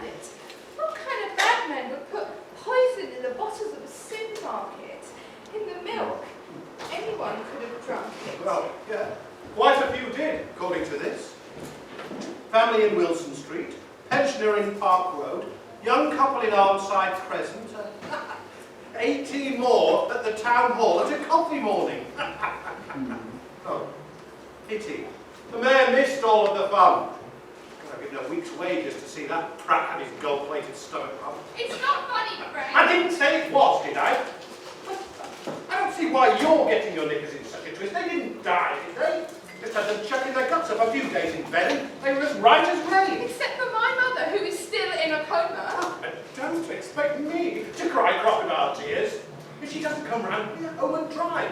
stand it. What kind of madman would put poison in the bottles of a supermarket, in the milk? Anyone could have drunk it. Well, yeah, quite a few did, according to this. Family in Wilson Street, pensioner in Park Road, young couple in Armside Crescent, 18 more at the town hall at a coffee morning. Oh, pity. The mayor missed all of the fun. I've given a week's wages to see that prat have his gold-plated stomach pump. It's not funny, Frank. I didn't say it was, did I? I don't see why you're getting your knickers in such a twist. They didn't die, did they? Just had them chucking their guts up a few days in bed and they were as right as rain. Except for my mother, who is still in a coma. And don't expect me to cry crocodile tears. If she doesn't come round, we're home and dry.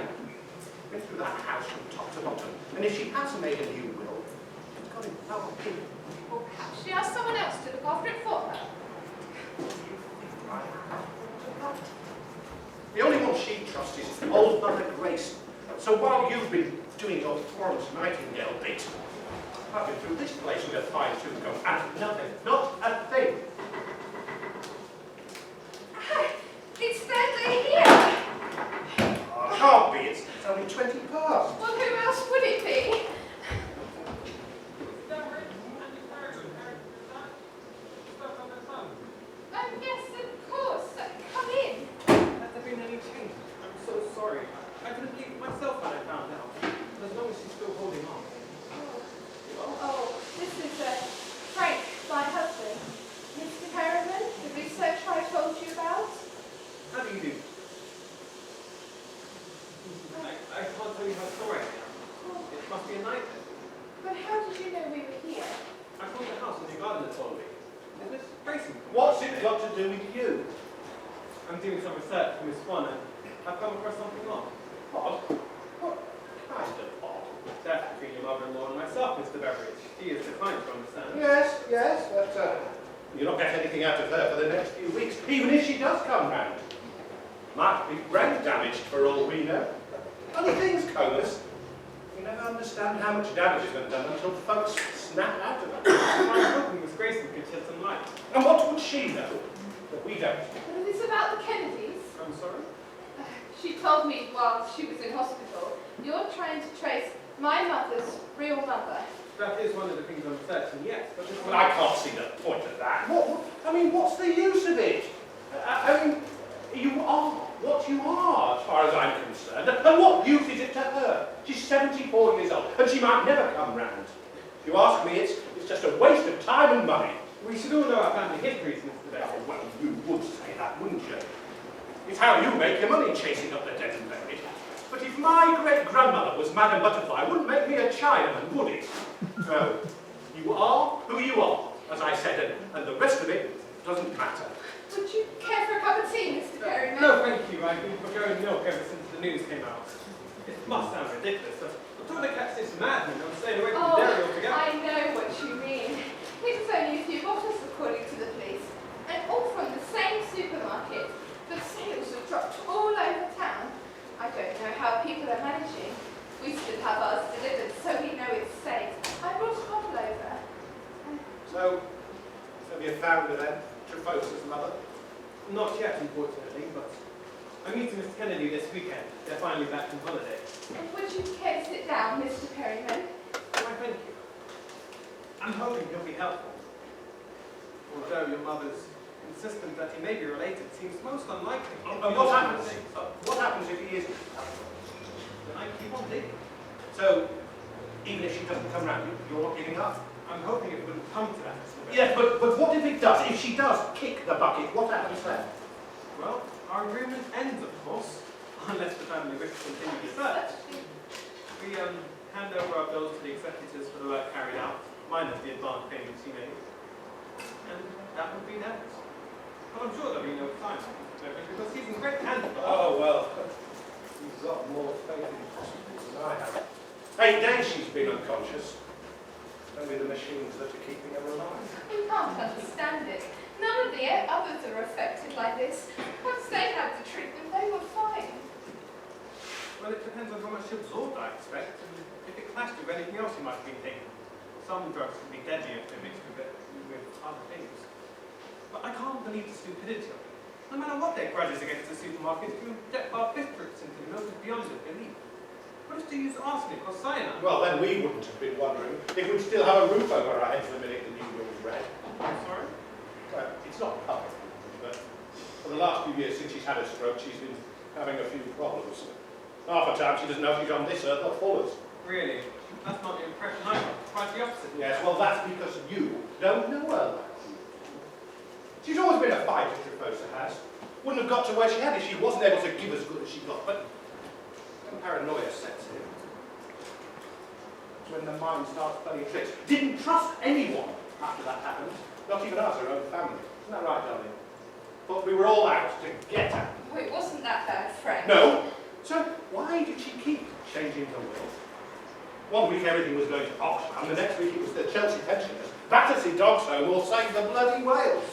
Went through that house from top to bottom, and if she has made a new will, it's got in our opinion. Or perhaps she asked someone else to look after it for her. The only one she trusts is old Mother Grace. So while you've been doing your Florence Nightingale bit, I've been through this place with a fine-tooth comb and nothing, not a thing. It's Thursday here. Oh, it can't be, it's only 20 past. Well, who else would it be? Yes, of course. Come in. Has there been any change? I'm so sorry. I couldn't believe it myself when I found out. As long as she's still holding on. Oh, this is Frank, my husband. Mr. Harriman, the research I told you about. How do you do? I can't tell you how sorry I am. It must be a nightmare. But how did you know we were here? I found the house in your garden that told me. Is this racing? What's it got to do with you? I'm doing some research for Miss Swan and I've come across something odd. Odd? What kind of odd? Death between your mother-in-law and myself, Mr. Beveridge. She is declined to understand. Yes, but you'll not get anything out of her for the next few weeks, even if she does come round. Might be brain damaged for all we know. Funny things, comas. You never understand how much damage has been done until folks snap out of it. I'm hoping Miss Grayson could shed some light. And what would she know that we don't? Well, is this about the Kennedys? I'm sorry? She told me while she was in hospital, you're trying to trace my mother's real mother. That is one of the things I'm researching, yes. But this Well, I can't see the point of that. I mean, what's the use of it? I mean, you are what you are, as far as I'm concerned. And what use is it to her? She's 74 years old, and she might never come round. If you ask me, it's just a waste of time and money. We should all know our family histories, Mr. Beveridge. Oh, well, you would say that, wouldn't you? It's how you make your money chasing up the dead and buried. But if my great-grandmother was Madame Butterfly, it wouldn't make me a Chinaman, would it? No. You are who you are, as I said, and the rest of it doesn't matter. Would you care for a cup of tea, Mr. Perryman? No, thank you. I've been forgoing milk ever since the news came out. It must sound ridiculous, but I'm trying to catch this madman. I'm staying away from the dairy altogether. I know what you mean. It was only a few bottles, according to the police, and all from the same supermarket. The sales have dropped all over town. I don't know how people are managing. We still have ours delivered, so we know it's safe. I brought a bottle over. So have you found her then, Trefosa's mother? Not yet, unfortunately, but I'm meeting Mr. Kennedy this weekend. They're finally back from holiday. And would you care to sit down, Mr. Perryman? Why, thank you. I'm hoping he'll be helpful. Although your mother's insistence that he may be related seems most unlikely. And what happens? What happens if he isn't? Then I keep on digging. So, even if she doesn't come round, you're not giving up? I'm hoping it wouldn't come to that, Mr. Beveridge. Yes, but what if it does? If she does kick the bucket, what happens then? Well, our agreement ends, of course, unless the family wishes to continue research. We hand over our bills to the executors for the work carried out, minus the advance payments he made. And that would be that. But I'm sure there'll be no time, because he's in great hands. Oh, well, you've got more faith in hospitals than I have. 8 days she's been unconscious. Only the machines that are keeping her alive. You can't understand it. None of the others are affected like this. Once they had the treatment, they were fine. Well, it depends on how much she absorbed, I expect, and if it clashed with anything else you might have been taking. Some drugs can be deadly if they're mixed with other things. But I can't believe the stupidity of it. No matter what their grudges against the supermarket, you inject our districts into the milk is beyond their belief. What is the use of arsenic or cyanide? Well, then we wouldn't have been wondering if we'd still have a roof over our heads the minute the new will was read. I'm sorry? Well, it's not public, but for the last few years since she's had a stroke, she's been having a few problems. Half the time she doesn't know if she's on this earth or Fuller's. Really? That's not the impression I got. Quite the opposite. Yes, well, that's because you don't know her. She's always been a fighter, Trefosa has. Wouldn't have got to where she had if she wasn't able to give as good as she got, but paranoia sets in. It's when the mind starts playing tricks. Didn't trust anyone after that happened, not even us, her own family. Isn't that right, darling? But we were all out to get her. Oh, it wasn't that bad, Frank. No. So why did she keep changing her will? One week everything was going to Oxfam, the next week it was the Chelsea pensioners, Battersea Dogs Home, or Save the Bloody Whales.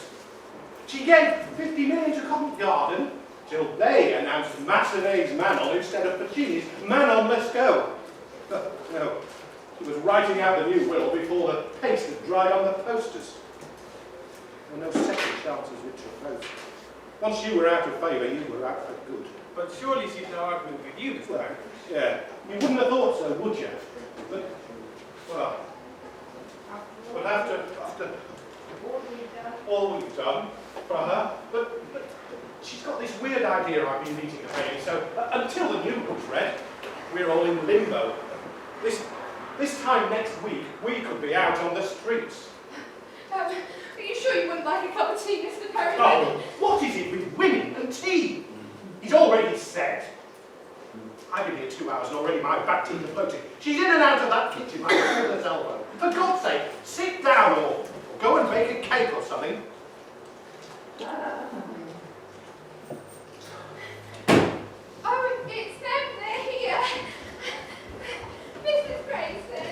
She gave 50 million to Covent Garden, till they announced Massenet's Manon instead of Puccini's Manon Lescaut. No, she was writing out the new will before the paste had dried on the posters. There were no second chances with Trefosa. Once you were out of favour, you were out for good. But surely she's no argument with you, Mr. Barry. Yeah, you wouldn't have thought so, would you? But, well, after all we've done for her, but she's got this weird idea I've been meeting her baby, so until the new book's read, we're all in limbo. This time next week, we could be out on the streets. Are you sure you wouldn't like a cup of tea, Mr. Perry? Oh, what is it with women and tea? He's already said. I've been here 2 hours and already my back teeth are floating. She's in and out of that kitchen like a sailor's elbow. For God's sake, sit down or go and bake a cake or something. Oh, it's them, they're here. Mrs. Grayson,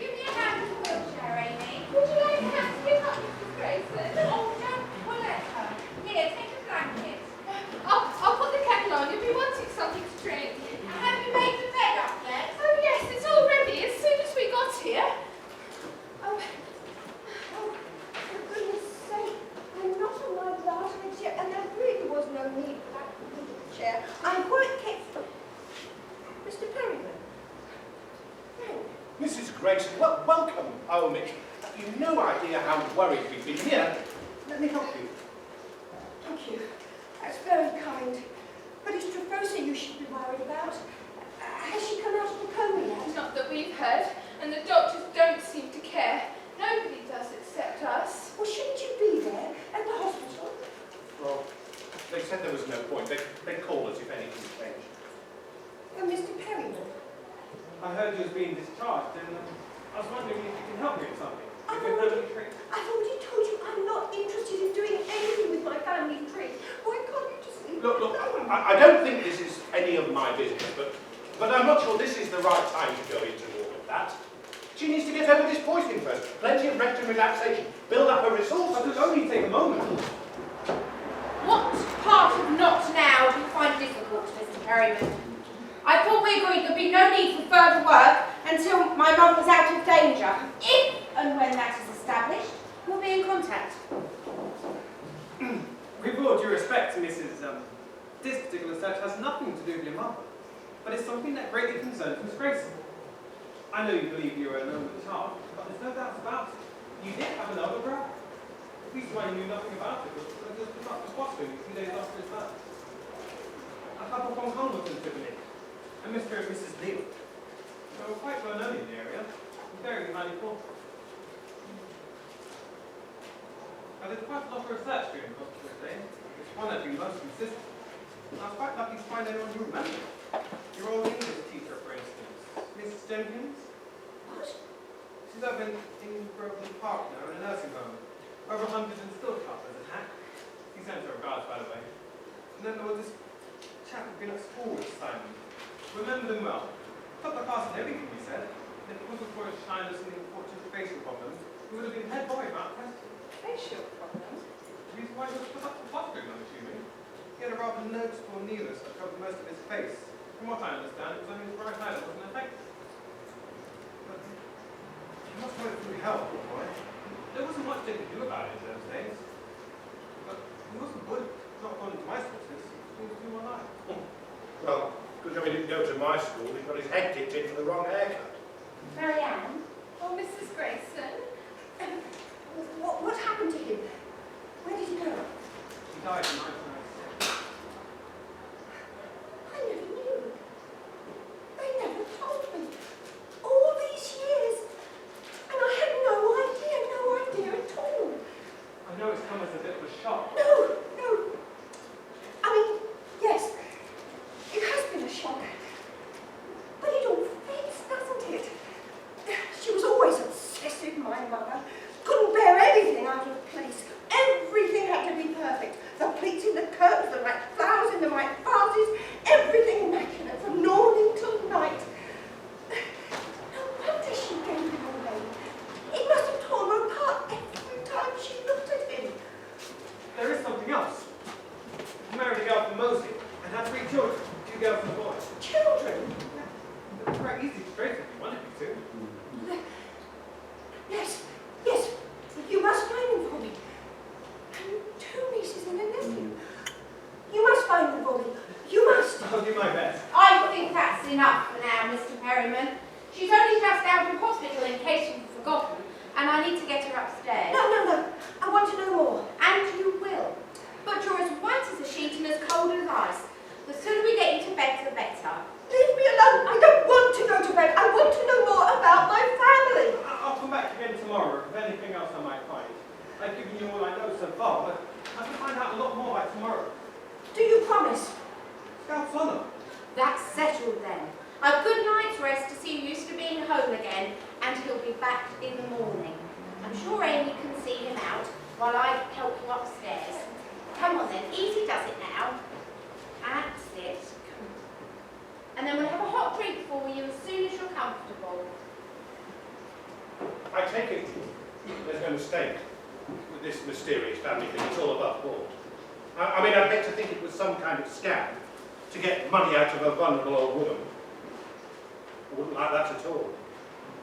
give me a hand with the wheelchair, Amy. Would you like a hand to pick up Mrs. Grayson? Oh, don't pull at her. Here, take a blanket. I'll put the kettle on. You'll be wanting something to drink. Have you made the bed up yet? Oh, yes, it's all ready as soon as we got here. Oh, for goodness sake, I'm not on my large chair, and there really was no need for that little chair. I'm quite capable. Mr. Perryman. Frank. Mrs. Grayson, welcome home. You've no idea how worried we've been here. Let me help you. Thank you. That's very kind. But it's Trefosa you should be worried about. Has she come out of the coma yet? Not that we've heard, and the doctors don't seem to care. Nobody does except us. Well, shouldn't you be there at the hospital? Well, they said there was no point. They'd call us if anything changed. And Mr. Perryman? I heard you was being discharged, and I was wondering if you can help me with something. I've If you're already- totally trained. I've already told you I'm not interested in doing anything with my family tree. Why can't you just leave Look, me alone? I don't think this is any of my business, but I'm not sure this is the right time to go into all of that. She needs to get over this poisoning first. Plenty of rest and relaxation. Build up her resources. But it'll only take a moment. What part of not now do you find difficult, Mr. Perryman? I thought we agreed there'd be no need for further work until my mum was out of danger. If and when that is established, we'll be in contact. With all due respect to Mrs. This particular search has nothing to do with your mother, but it's something that greatly concerns Miss Grayson. I know you believe you were a normal child, but there's no doubt about it. You did have another brother. The reason why you knew nothing about it was because it was not fostering a few days after his birth. A couple from home was contributing, and Mr. and Mrs. Neal. They were quite well known in the area, and very highly thought of. I did quite a lot of research during the hospital stay, which one had been most consistent. And I was quite lucky to find anyone who remembered. Your old English teacher, for instance, Mrs. Jenkins. What? She's over in Groveland Park now, in a nursing home. Over 100 and still tough as a hack. He sent her regards, by the way. And then there was this chap who'd been at school with Simon. Remembered him well. Took the class and everything he said. And if it wasn't for his shyness and unfortunate facial problems, he would have been head boy without question. Facial problems. The reason why he was put up for fostering, I'm assuming. He had a rather noticeable needless that covered most of his face. From what I understand, it was only his right eye that wasn't affected. But he must have went through hell, poor boy. There wasn't much they could do about it in those days. better upstairs. No. I want to know more. And you will. But you're as white as a sheet and as cold as ice. The sooner we get you to bed, the better. Leave me alone. I don't want to go to bed. I want to know more about my family. I'll come back again tomorrow with anything else I might find. I've given you all I know so far, but I can find out a lot more by tomorrow. Do you promise? Scout's honour. That's settled then. A good night's rest to see you used to being home again, and he'll be back in the morning. I'm sure Amy can see him out while I help you upstairs. Come on then, easy does it now. That's it. And then we'll have a hot drink for you as soon as you're comfortable. I take it there's no mistake with this mysterious family thing. It's all above board. I mean, I'd hate to think it was some kind of scam to get money out of a vulnerable old woman. I wouldn't like that at all.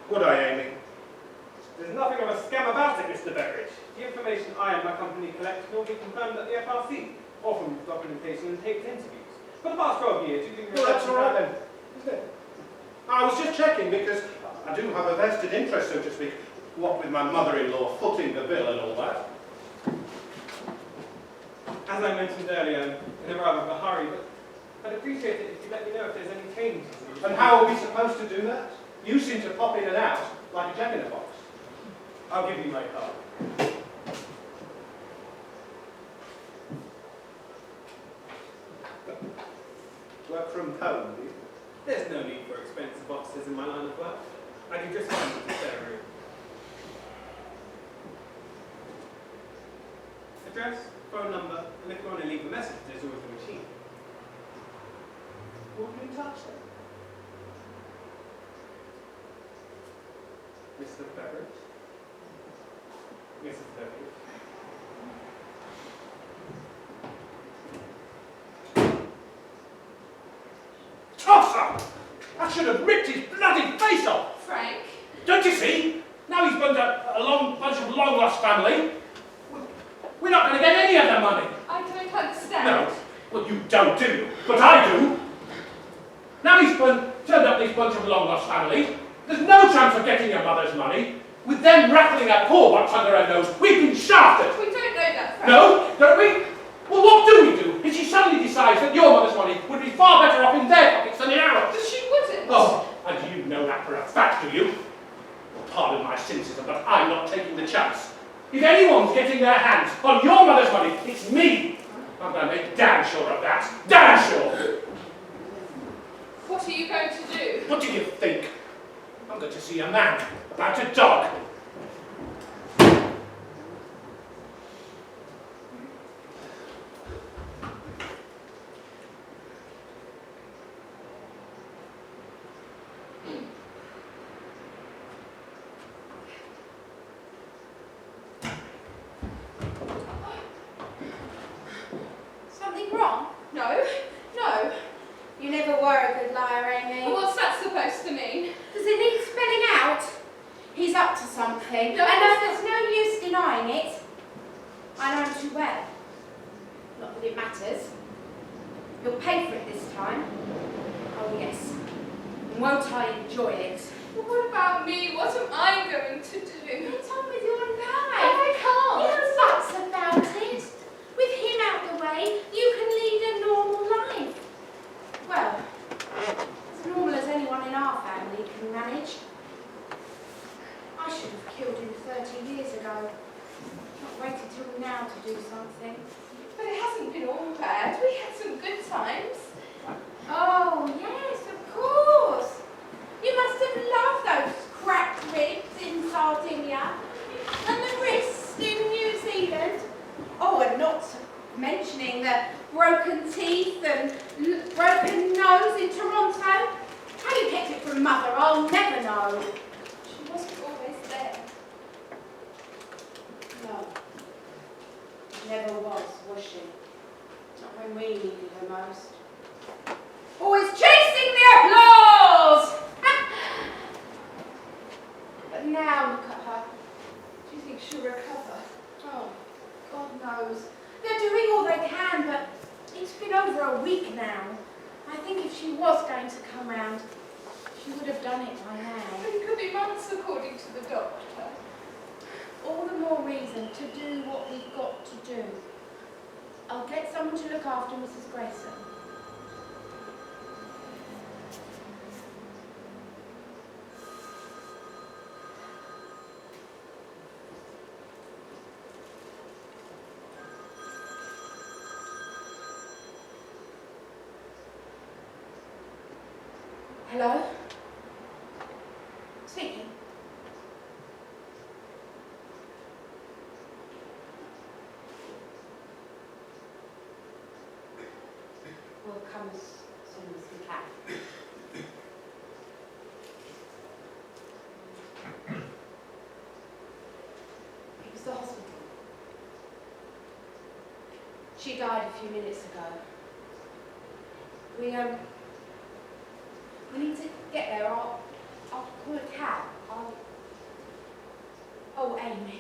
Would I, Amy? There's nothing of a scam about it, Mr. Beveridge. The information I and my company collect will be confirmed at the FRC, often with documentation and taped interviews. For the past 12 years, you've been... Well, that's all right then, isn't it? I was just checking because I do have a vested interest, so to speak, what with my mother-in-law footing the bill and all that. As I mentioned earlier, in a rather of a hurry, but I'd appreciate it if you let me know if there's any changes. And how are we supposed to do that? You seem to pop in and out like a jack in a box. I'll give you my card. Work from home, do you? There's no need for expensive boxes in my line of work. I do just fine with the spare room. Address, phone number, and if you want to leave a message, there's always a machine. Will you touch them? Mr. Beveridge? Mrs. Beveridge? Tosser! I should have ripped his bloody face off! Frank? Don't you see? Now he's bunch of long-lost family. We're not going to get any of the money. I don't understand. No. Well, you don't, do you? But I do. Now he's turned up this bunch of long-lost family. There's no chance of getting your mother's money. With them rattling a poor box under her nose, we've been shafted. We don't know that, Frank. No, don't we? Well, what do we do if she suddenly decides that your mother's money would be far better off in their pockets than in ours? But she wouldn't. Oh, and you know that for a fact, do you? Pardon my cynicism, but I'm not taking the chance. If anyone's getting their hands on your mother's money, it's me. I'm going to make damn sure of that. Damn sure. What are you going to do? What do you think? I'm going to see a man about a dog. Something wrong? No. You never were a good liar, Amy. What's that supposed to mean? Does it need spelling out? He's up to something. No, I know there's no use denying it. I know him too well. Not that it matters. You'll pay for it this time. Oh, yes. And won't I enjoy it? Well, what about me? What am I going to do? Get on with your life. I can't. No buts about it. With him out the way, you can lead a normal life. Well, as normal as anyone in our family can manage. I should have killed him 30 years ago. Not waited till now to do something. But it hasn't been all bad. We had some good times. Oh, yes, of course. You must have loved those cracked ribs in Sardinia and the wrist in New Zealand. Oh, and not mentioning the broken teeth and broken nose in Toronto. How you kept it from Mother, I'll never know. She wasn't always there. No, never was she? Not when we needed her most. Always chasing the applause! But now look at her. Do you think she'll recover? Oh, God knows. They're doing all they can, but it's been over a week now. I think if she was going to come round, she would have done it by now. It could be months, according to the doctor. All reason to do what we've got to do. I'll get someone to look after Mrs. Grayson. Hello? Speaking. We'll come as soon as we can. It was the hospital. She died a few minutes ago. We need to get there. I'll call a cab. Oh, Amy.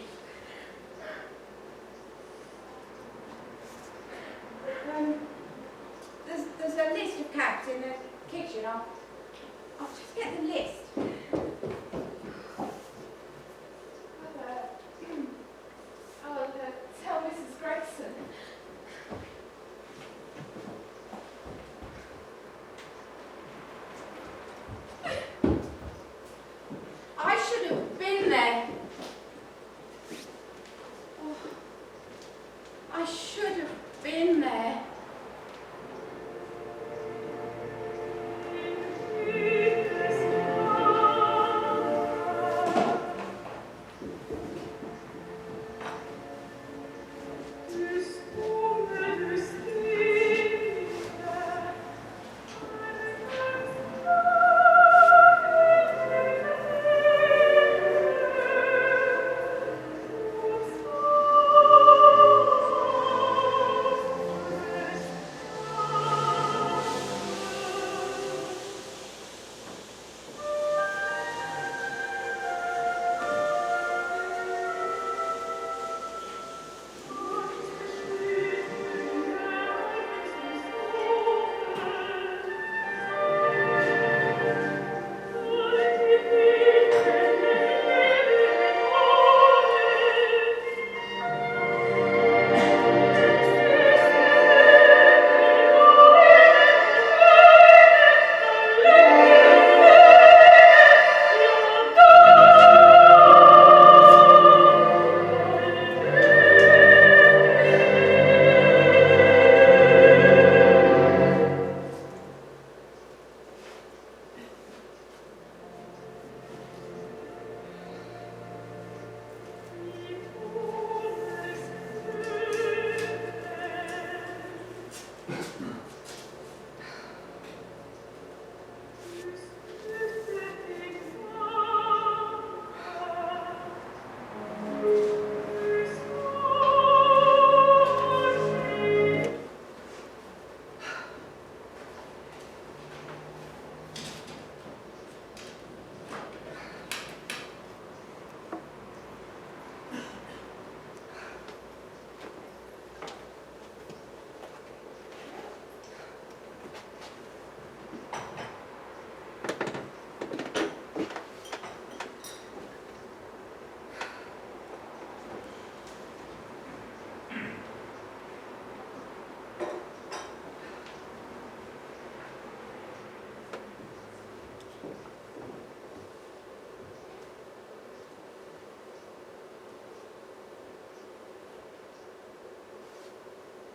There's a list of cabs in the kitchen. I'll just get the list. I'll tell Mrs. Grayson. I should have been there. Oh, I should have been there.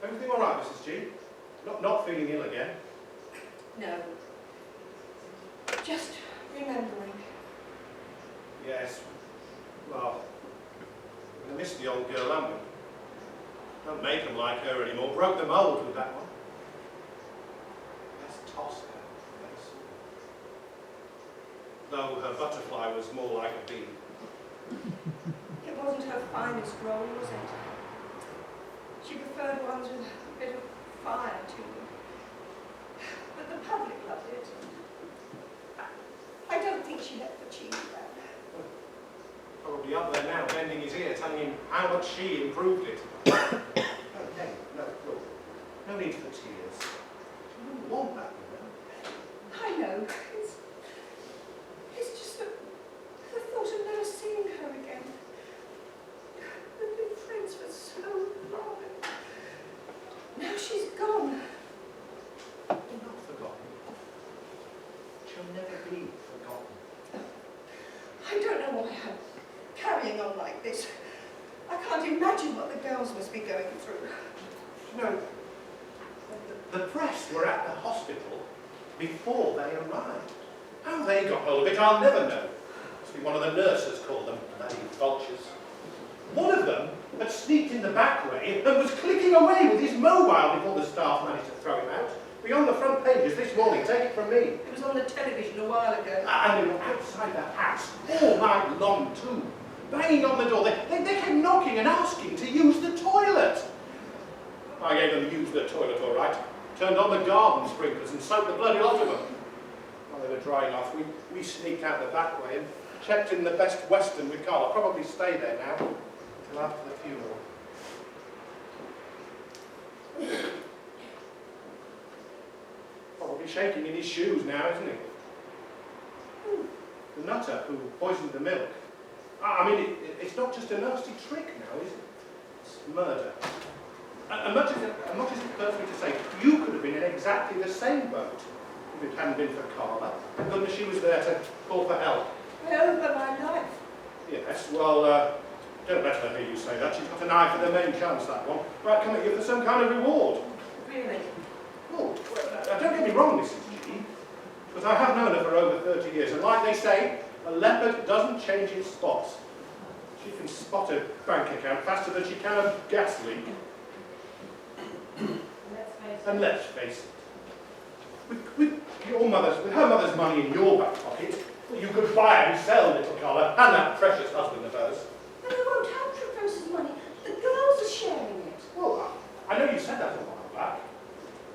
Everything all right, Mrs. G? Not feeling ill again? No. Just remembering. Yes. Well, I miss the old girl, haven't we? Don't make them like her anymore. Broke the mould with that one. Let's toss her. Though her butterfly was more like a bee. It wasn't her finest role, was it? She preferred ones with a bit of fire to them. But the public loved it. I don't think she let the cheese down. Probably up there now, bending his ear, telling him how much she improved it. Okay, no, look. No need for tears. You wouldn't want that, you know. I know. It's just the thought of never seeing her again. The can imagine what the girls must be going through. You know, the press were at the hospital before they arrived. How they got hold of it, I'll never know. Must be one of the nurses called them, bloody vultures. One of them had sneaked in the back way and was clicking away with his mobile before the staff managed to throw him out. Be on the front pages this morning, take it from me. It was on the television a while ago. And they were outside the house all night long too, banging on the door. They kept knocking and asking to use the toilet. I gave them use the toilet all right. Turned on the garden sprinklers and soaked the bloody lot of them. While they were drying off, we sneaked out the back way and checked in the Best Western with Carl. I'll probably stay there now until after the funeral. Probably shaking in his shoes now, isn't he? The nutter who poisoned the milk. I mean, it's not just a nasty trick now, is it? It's murder. And much as it hurts me to say, you could have been in exactly the same boat if it hadn't been for Carla. Thank goodness she was there to call for help. I owe her my life. Yes, well, don't let her hear you say that. She's got an eye for the main chance, that one. Might come at you for some kind of reward. Really? Oh, well, don't get me wrong, Mrs. G, but I have known her for over 30 years, and like they say, a leopard doesn't change its spots. She can spot a bank account faster than she can a gas leak. And let's face it, with her mother's money in your back pocket, you could buy and sell little Carla and that precious husband of hers. But I won't have Trevosa's money. The girls are sharing it. Well, I know you said that a while back.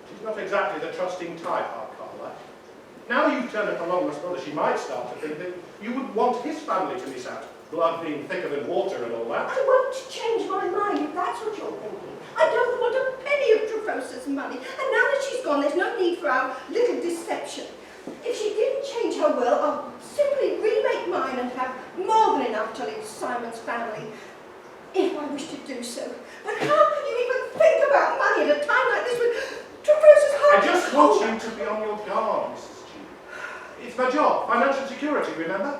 She's not exactly the trusting type, our Carla. Now you've turned up along my brother, she might start to think that you would want his family to miss out. Blood being thicker than water and all that. I won't change my mind if that's what you're thinking. I don't want a penny of Trevosa's money. And now that she's gone, there's no need for our little deception. If she didn't change her will, I'll simply remake mine and have more than enough to leave Simon's family, if I wish to do so. But how can you even think about money at a time like this when Trevosa's heart... I just want you to be on your guard, Mrs. G. It's my job, financial security, remember?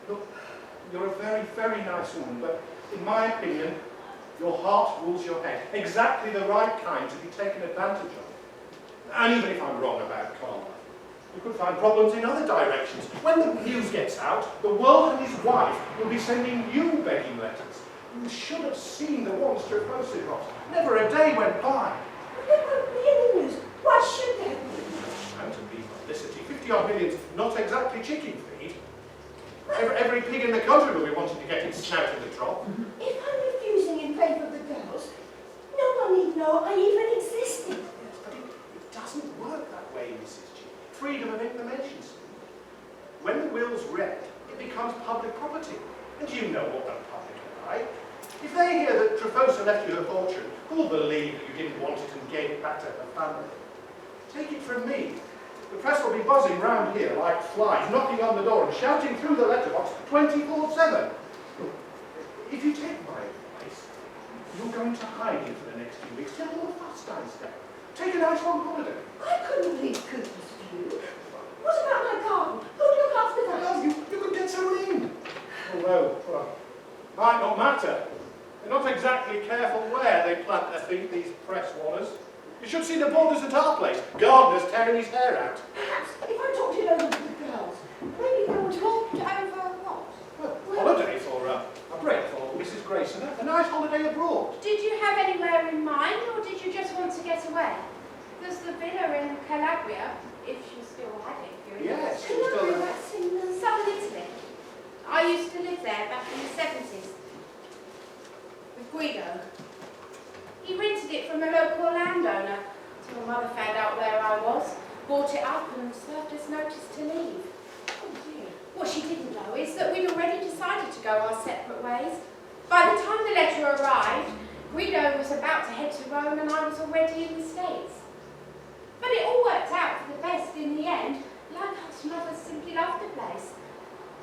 Look, you're a very, very nice woman, but in my opinion, your heart rules your head. Exactly the right kind to be taken advantage of. And even if I'm wrong about Carl, you could find problems in other directions. When the news gets out, the world and his wife will be sending you begging letters. You should have seen the ones Trevosa got. Never a day went by. But there won't be any news. Why should there be? And to be publicity. 50-odd million's not exactly chicken feed. Every pig in the country will be wanting to get its snout in the trough. If I'm refusing in favour of the girls, no one need know I even existed. Yes, but it doesn't work that way, Mrs. G. Freedom of information. When the will's read, it becomes public property. And you know what the public are like. If they hear that Trevosa left you her fortune, who'll believe that you didn't want it and gave it back to her family? Take it from me. The press will be buzzing round here like flies, knocking on the door and shouting through the letterbox 24/7. If you take my advice, you're going to hide here for the next few weeks till all the fuss dies down. Take a nice long holiday. I couldn't leave Cooper's View. What about my garden? Who'd look after that? Well, you could get someone in. Although, well, might not matter. They're not exactly careful where they plant their feet, these press wanners. You should see the borders at our place. Gardener's tearing his hair out. Perhaps if I talked it over with the girls, maybe they would Talked over what? Well, holiday for a break for Mrs. Grayson. A nice holiday abroad. Did you have anywhere in mind, or did you just want to get away? There's the villa in Calabria, if she still had it. Yes, Can she's I still bring there. that in Southern Italy. I used to live there back in the 70s. With Guido. He rented it from a local landowner until my mother found out where I was, bought it up and served us notice to leave. Oh dear. What she didn't know is that we'd already decided to go our separate ways. By the time the letter arrived, Guido was about to head to Rome and I was already in the States. But it all worked out for the best in the end. Like us, Mother simply loved the place.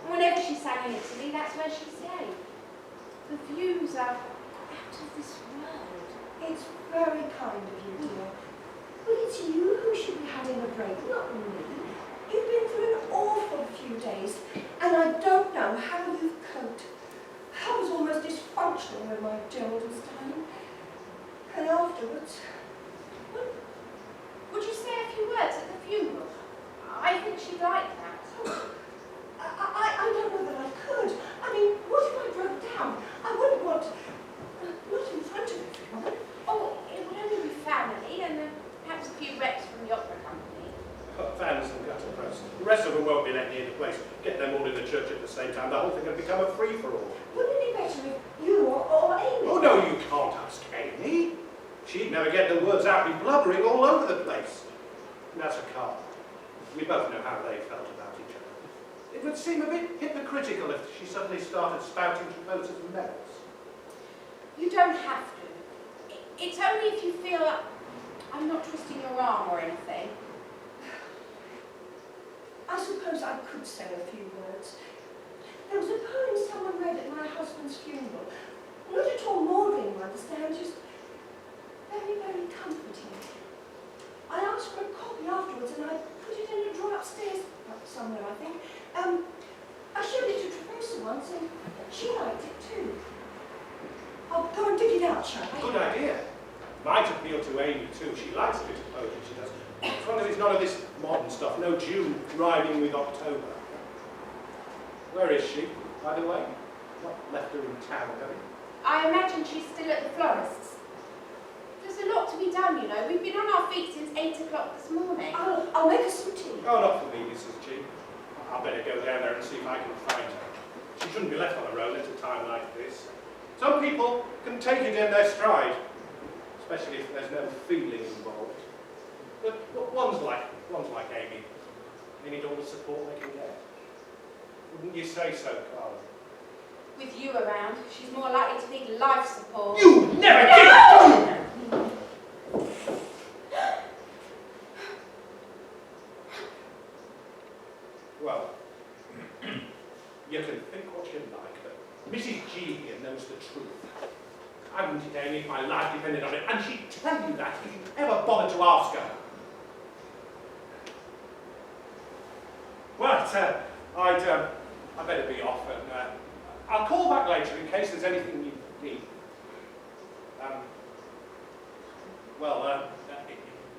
And whenever she sang in Italy, that's where she stayed. The views are out of this world. It's very kind of you, dear. But it's you who should be having a break, not me. You've been through an awful few days, and I don't know how you've coped. I was almost dysfunctional when my Joe was dying. And afterwards, Would you say a few words at the funeral? I think she'd like that. I don't know that I could. I mean, what if I broke down? I wouldn't want, not in front of everyone. Oh, it would only be family and perhaps a few reps from the opera company. Fans and gutter press. The rest of them won't be let near the place. Get them all in the church at the same time. The whole thing will become a free-for-all. Wouldn't it be better if you or Amy? Oh, no, you can't ask Amy. She'd never get the words out, be blubbering all over the place. And as a couple, we both know how they felt about each other. It would seem a bit hypocritical if she suddenly started spouting Travolta's merits. You don't have to. It's only if you feel like I'm not twisting your arm or anything. I suppose I could say a few words. There was a poem someone read at my husband's funeral. Not at all maudlin, you understand, just very, very comforting. I asked for a copy afterwards and I put it in a drawer upstairs somewhere, I think. I showed it to Travolta once and she liked it too. I'll go and dig it out, shall I? Good idea. Might appeal to Amy too. She likes a bit of poetry, she does. As long as it's none of this modern stuff. No June rhyming with October. Where is she, by the way? Not left her in town, have you? I imagine she's still at the florist's. There's a lot to be done, you know. We've been on our feet since 8 o'clock this morning. I'll make us some tea. Oh, not for me, Mrs. G. I'll better go down there and see if I can find her. She shouldn't be left on her own at a time like this. Some people can take it in their stride, especially if there's no feeling involved. But one's like Amy. They need all the support they can get. Wouldn't you say so, Carla? With you around, she's more likely to need life support. You never did! Well, you can think what you like, but Mrs. G here knows the truth. I wouldn't hit Amy if my life depended on it, and she'd tell you that if you ever bothered to ask her. Well, I'd better be off, and I'll call back later in case there's anything you need.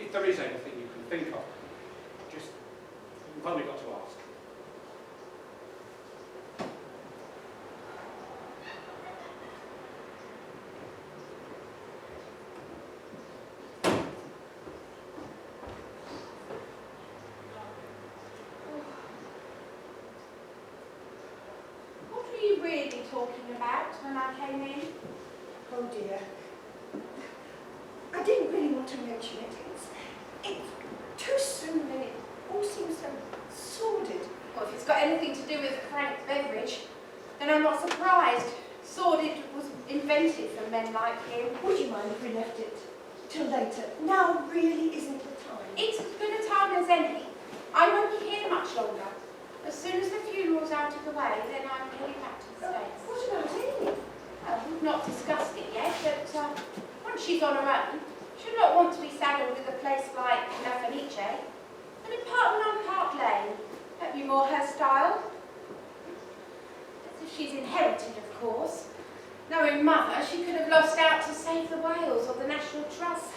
If there is anything you can think of, just, you've only got to ask. What were you really talking about when I came in? Oh dear. I didn't really want to mention it. It's too soon and it all seems so sordid. Well, if it's got anything to do with Frank Beveridge, then I'm not surprised. Sordid was invented for men like him. Would you mind if we left it till later? Now really isn't the time. It's as good a time as any. I won't be here much longer. As soon as the funeral's out of the way, then I'm heading back to the States. What about Amy? Well, we've not discussed it yet, but once she's on her own, she'll not want to be saddled with a place like La Fenice. An apartment on Park Lane. That'd be more her style. As if she's inherited, of course. Knowing Mother, she could have lost out to Save the Whales or the National Trust.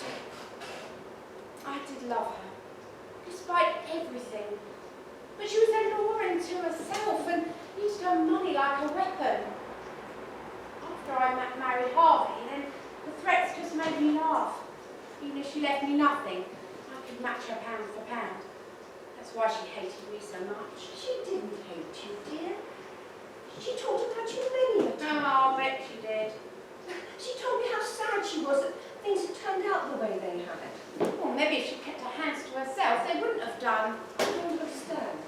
I did love her, despite everything. But she was alluring to herself and used her money like a weapon. After I married Harvey, then the threats just made me laugh. Even if she left me nothing, I could match her pound for pound. That's why she hated me so much. She didn't hate you, dear. She talked about you many a time. Oh, I'll bet she did. She told me how sad she was that things had turned out the way they had. Well, maybe if she'd kept her hands to herself, they wouldn't have done. I don't understand.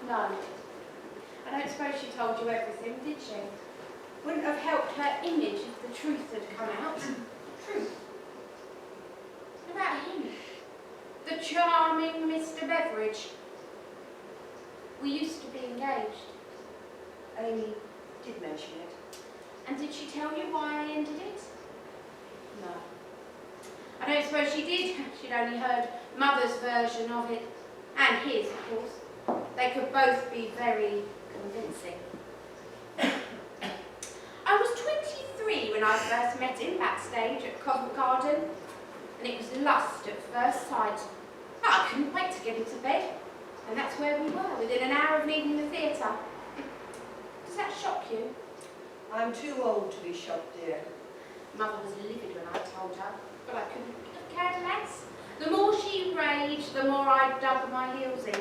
No. I don't suppose she told you everything, did she? Wouldn't have helped her image if the truth had come out. Truth. What about him? The charming Mr. Beveridge. We used to be engaged. Amy did mention it. And did she tell you why I ended it? No. I don't suppose she did. She'd only heard Mother's version of it. And his, of course. They could both be very convincing. I first met him backstage at Covent Garden, and it was lust at first sight. I couldn't wait to get into bed, and that's where we were, within an hour of leaving the theatre. Does that shock you? I'm too old to be shocked, dear. Mother was livid when I told her, but I couldn't have cared less. The more she raged, the more I dug my heels in.